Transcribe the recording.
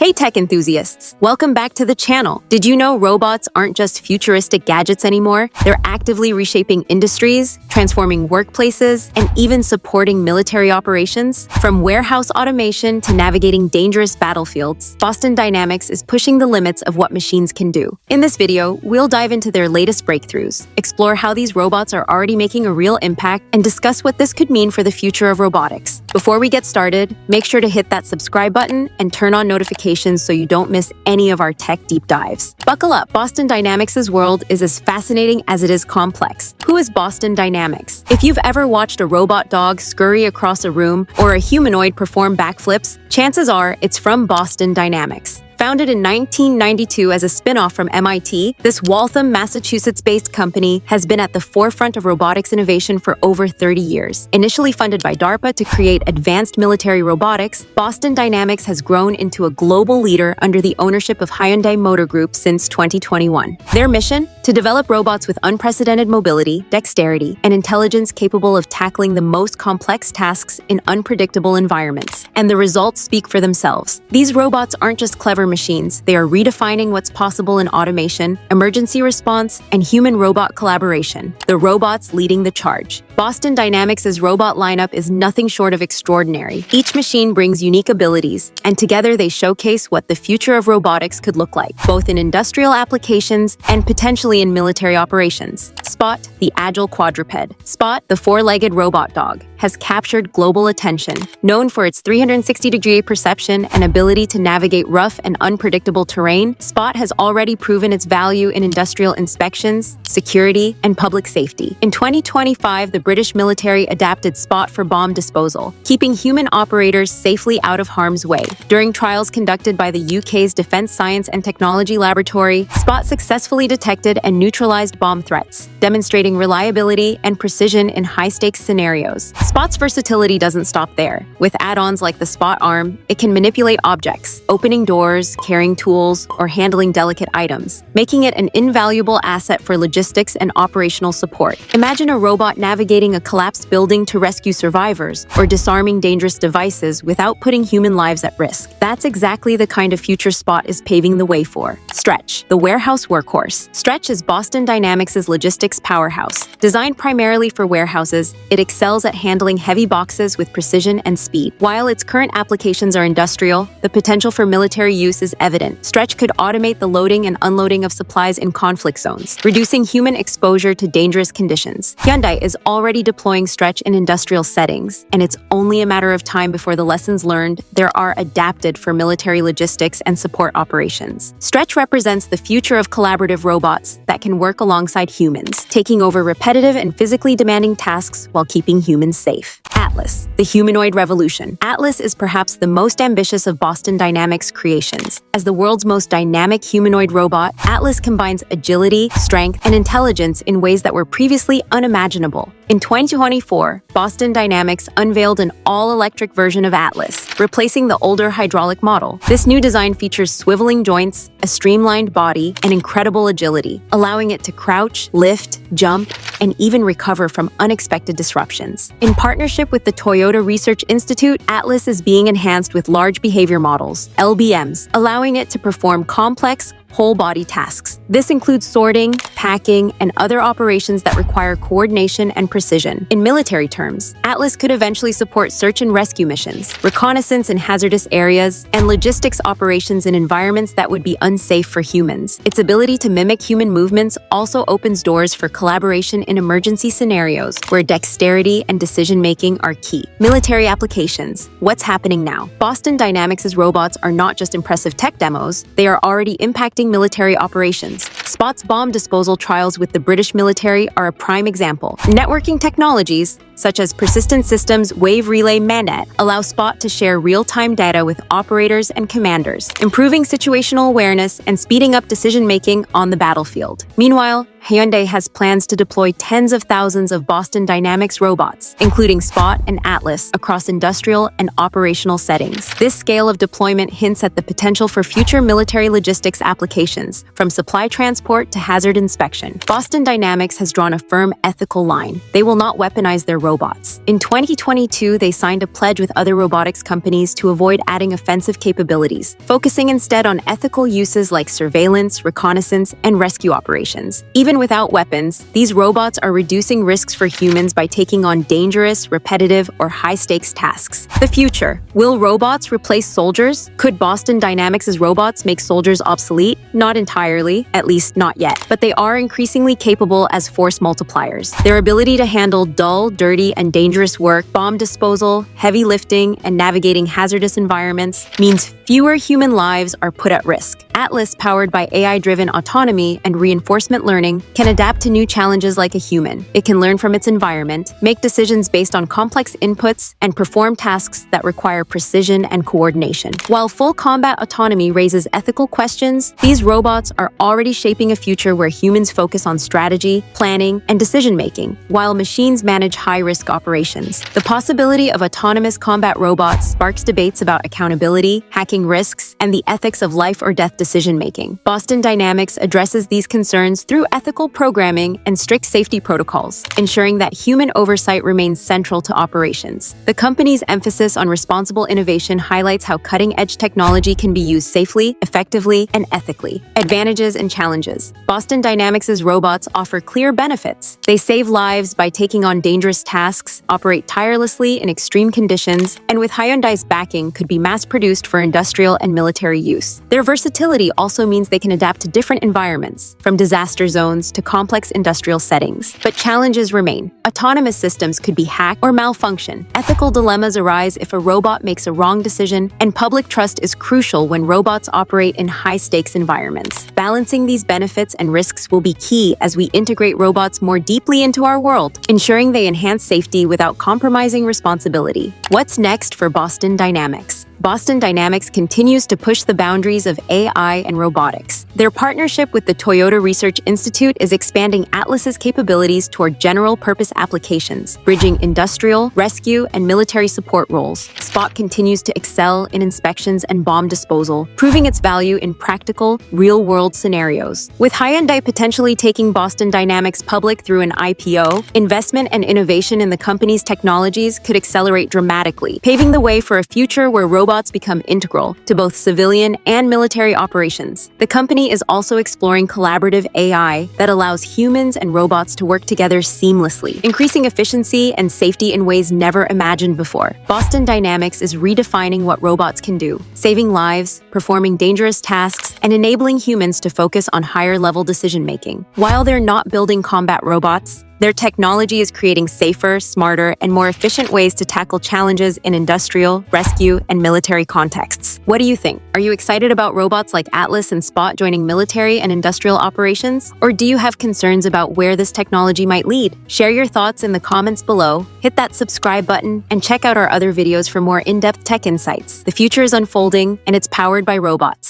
Hey tech enthusiasts, welcome back to the channel. Did you know robots aren't just futuristic gadgets anymore? They're actively reshaping industries, transforming workplaces, and even supporting military operations. From warehouse automation to navigating dangerous battlefields, Boston Dynamics is pushing the limits of what machines can do. In this video, we'll dive into their latest breakthroughs, explore how these robots are already making a real impact, and discuss what this could mean for the future of robotics. Before we get started, make sure to hit that subscribe button and turn on notifications so you don't miss any of our tech deep dives. Buckle up, Boston Dynamics' world is as fascinating as it is complex. Who is Boston Dynamics? If you've ever watched a robot dog scurry across a room or a humanoid perform backflips, chances are it's from Boston Dynamics. Founded in 1992 as a spin-off from MIT, this Waltham, Massachusetts-based company has been at the forefront of robotics innovation for over 30 years. Initially funded by DARPA to create advanced military robotics, Boston Dynamics has grown into a global leader under the ownership of Hyundai Motor Group since 2021. Their mission? To develop robots with unprecedented mobility, dexterity, and intelligence capable of tackling the most complex tasks in unpredictable environments. And the results speak for themselves. These robots aren't just clever machines. They are redefining what's possible in automation, emergency response, and human-robot collaboration. The robots leading the charge. Boston Dynamics' robot lineup is nothing short of extraordinary. Each machine brings unique abilities, and together they showcase what the future of robotics could look like, both in industrial applications and potentially in military operations. Spot, the agile quadruped. Spot, the four-legged robot dog, has captured global attention. Known for its 360-degree perception and ability to navigate rough and unpredictable terrain, Spot has already proven its value in industrial inspections, security, and public safety. In 2025, the British military adapted Spot for bomb disposal, keeping human operators safely out of harm's way. During trials conducted by the UK's Defence Science and Technology Laboratory, Spot successfully detected and neutralized bomb threats, demonstrating reliability and precision in high-stakes scenarios. Spot's versatility doesn't stop there. With add-ons like the Spot arm, it can manipulate objects, opening doors, carrying tools, or handling delicate items, making it an invaluable asset for logistics and operational support. Imagine a robot navigating a collapsed building to rescue survivors, or disarming dangerous devices without putting human lives at risk. That's exactly the kind of future Spot is paving the way for. Stretch, the warehouse workhorse. Stretch is Boston Dynamics' logistics powerhouse. Designed primarily for warehouses, it excels at handling heavy boxes with precision and speed. While its current applications are industrial, the potential for military use is evident. Stretch could automate the loading and unloading of supplies in conflict zones, reducing human exposure to dangerous conditions. Hyundai is already deploying Stretch in industrial settings, and it's only a matter of time before the lessons learned there are adapted for military logistics and support operations. Stretch represents the future of collaborative robots that can work alongside humans, taking over repetitive and physically demanding tasks while keeping humans safe. Atlas, the humanoid revolution. Atlas is perhaps the most ambitious of Boston Dynamics' creations. As the world's most dynamic humanoid robot, Atlas combines agility, strength, and intelligence in ways that were previously unimaginable. In 2024, Boston Dynamics unveiled an all-electric version of Atlas, replacing the older hydraulic model. This new design features swiveling joints, a streamlined body, and incredible agility, allowing it to crouch, lift, jump, and even recover from unexpected disruptions. In partnership with the Toyota Research Institute, Atlas is being enhanced with large behavior models, LBMs, allowing it to perform complex, whole-body tasks. This includes sorting, packing, and other operations that require coordination and precision. In military terms, Atlas could eventually support search and rescue missions, reconnaissance in hazardous areas, and logistics operations in environments that would be unsafe for humans. Its ability to mimic human movements also opens doors for collaboration in emergency scenarios where dexterity and decision-making are key. Military applications. What's happening now? Boston Dynamics' robots are not just impressive tech demos, they are already impacting military operations. Spot's bomb disposal trials with the British military are a prime example. Networking technologies, such as Persistent Systems' Wave Relay Mannet, allow Spot to share real-time data with operators and commanders, improving situational awareness and speeding up decision-making on the battlefield. Meanwhile, Hyundai has plans to deploy tens of thousands of Boston Dynamics robots, including Spot and Atlas, across industrial and operational settings. This scale of deployment hints at the potential for future military logistics applications, from supply transport transport to hazard inspection. Boston Dynamics has drawn a firm ethical line. They will not weaponize their robots. In 2022, they signed a pledge with other robotics companies to avoid adding offensive capabilities, focusing instead on ethical uses like surveillance, reconnaissance, and rescue operations. Even without weapons, these robots are reducing risks for humans by taking on dangerous, repetitive, or high-stakes tasks. The future. Will robots replace soldiers? Could Boston Dynamics' robots make soldiers obsolete? Not entirely, at least not yet. But they are increasingly capable as force multipliers. Their ability to handle dull, dirty, and dangerous work, bomb disposal, heavy lifting, and navigating hazardous environments means fewer human lives are put at risk. Atlas, powered by AI-driven autonomy and reinforcement learning, can adapt to new challenges like a human. It can learn from its environment, make decisions based on complex inputs, and perform tasks that require precision and coordination. While full combat autonomy raises ethical questions, these robots are already shaping a future where humans focus on strategy, planning, and decision-making, while machines manage high-risk operations. The possibility of autonomous combat robots sparks debates about accountability, hacking risks, and the ethics of life or death decision-making. Boston Dynamics addresses these concerns through ethical programming and strict safety protocols, ensuring that human oversight remains central to operations. The company's emphasis on responsible innovation highlights how cutting-edge technology can be used safely, effectively, and ethically. Advantages and challenges. Boston Dynamics' robots offer clear benefits. They save lives by taking on dangerous tasks, operate tirelessly in extreme conditions, and with Hyundai's backing could be mass-produced for industrial and military use. Their versatility also means they can adapt to different environments, from disaster zones to complex industrial settings. But challenges remain. Autonomous systems could be hacked or malfunction. Ethical dilemmas arise if a robot makes a wrong decision, and public trust is crucial when robots operate in high-stakes environments. Balancing these benefits and risks will be key as we integrate robots more deeply into our world, ensuring they enhance safety without compromising responsibility. What's next for Boston Dynamics? Boston Dynamics continues to push the boundaries of AI and robotics. Their partnership with the Toyota Research Institute is expanding Atlas's capabilities toward general-purpose applications, bridging industrial, rescue, and military support roles. Spot continues to excel in inspections and bomb disposal, proving its value in practical, real-world scenarios. With Hyundai potentially taking Boston Dynamics public through an IPO, investment and innovation in the company's technologies could accelerate dramatically, paving the way for a future where robots become integral to both civilian and military operations. The company is also exploring collaborative AI that allows humans and robots to work together seamlessly, increasing efficiency and safety in ways never imagined before. Boston Dynamics is redefining what robots can do, saving lives, performing dangerous tasks, and enabling humans to focus on higher-level decision-making. While they're not building combat robots, their technology is creating safer, smarter, and more efficient ways to tackle challenges in industrial, rescue, and military contexts. What do you think? Are you excited about robots like Atlas and Spot joining military and industrial operations? Or do you have concerns about where this technology might lead? Share your thoughts in the comments below, hit that subscribe button, and check out our other videos for more in-depth tech insights. The future is unfolding, and it's powered by robots.